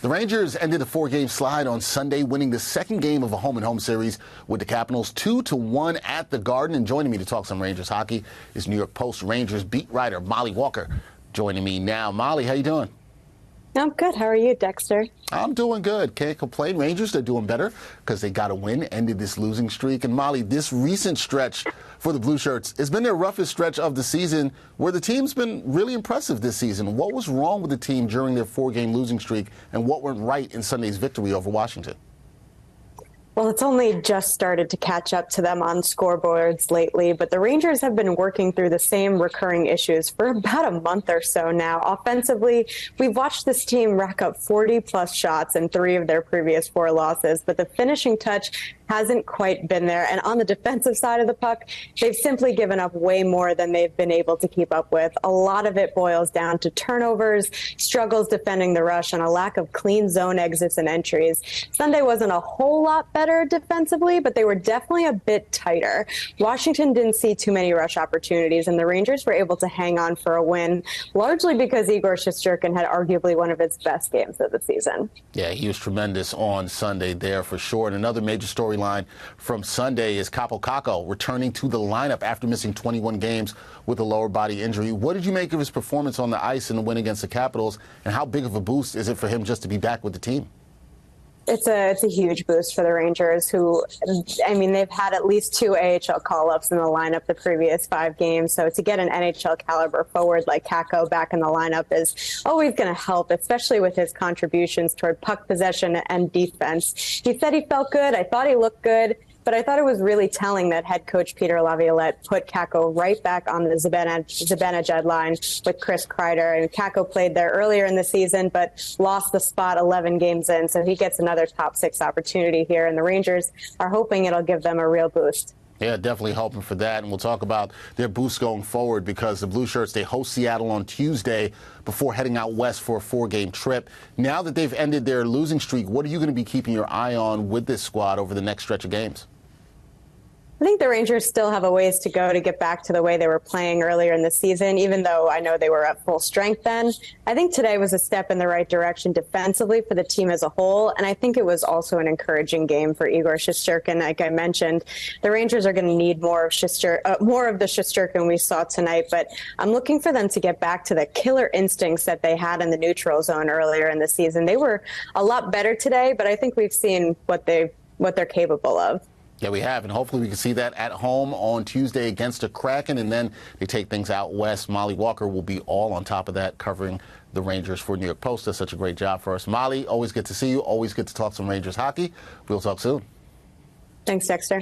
The Rangers ended a 4-game slide on Sunday, winning the second game of a home-and-home series with the Capitals 2-1 at the Garden. And joining me to talk some Rangers hockey is New York Post Rangers beat writer Molly Walker. Joining me now. Molly, how you doing? I'm good. How are you, Dexter? I'm doing good. Can't complain. Rangers, they're doing better because they got a win, ended this losing streak. And Molly, this recent stretch for the Blue Shirts, it's been their roughest stretch of the season, where the team's been really impressive this season. What was wrong with the team during their 4-game losing streak, and what went right in Sunday's victory over Washington? Well, it's only just started to catch up to them on scoreboards lately, but the Rangers have been working through the same recurring issues for about a month or so now. Offensively, we've watched this team rack up 40-plus shots in 3 of their previous 4 losses, but the finishing touch hasn't quite been there. And on the defensive side of the puck, they've simply given up way more than they've been able to keep up with. A lot of it boils down to turnovers, struggles defending the rush, and a lack of clean zone exits and entries. Sunday wasn't a whole lot better defensively, but they were definitely a bit tighter. Washington didn't see too many rush opportunities, and the Rangers were able to hang on for a win, largely because Igor Shesterkin had arguably one of his best games of the season. Yeah, he was tremendous on Sunday there for sure. And another major storyline from Sunday is Kaapo Kakko returning to the lineup after missing 21 games with a lower body injury. What did you make of his performance on the ice in the win against the Capitals, and how big of a boost is it for him just to be back with the team? It's a huge boost for the Rangers, who, I mean, they've had at least 2 AHL call-ups in the lineup the previous 5 games. So to get an NHL caliber forward like Kakko back in the lineup is always going to help, especially with his contributions toward puck possession and defense. He said he felt good. I thought he looked good. But I thought it was really telling that head coach Peter Laviolette put Kakko right back on the Zibanejad line with Chris Kreider. And Kakko played there earlier in the season, but lost the spot 11 games in. So he gets another top 6 opportunity here. And the Rangers are hoping it'll give them a real boost. Yeah, definitely hoping for that. And we'll talk about their boost going forward, because the Blue Shirts, they host Seattle on Tuesday before heading out west for a 4-game trip. Now that they've ended their losing streak, what are you going to be keeping your eye on with this squad over the next stretch of games? I think the Rangers still have a ways to go to get back to the way they were playing earlier in the season, even though I know they were at full strength then. I think today was a step in the right direction defensively for the team as a whole, and I think it was also an encouraging game for Igor Shesterkin. Like I mentioned, the Rangers are going to need more of the Shesterkin we saw tonight, but I'm looking for them to get back to the killer instincts that they had in the neutral zone earlier in the season. They were a lot better today, but I think we've seen what they're capable of. Yeah, we have, and hopefully we can see that at home on Tuesday against the Kraken, and then they take things out west. Molly Walker will be all on top of that, covering the Rangers for New York Post. Does such a great job for us. Molly, always good to see you. Always good to talk some Rangers hockey. We'll talk soon. Thanks, Dexter.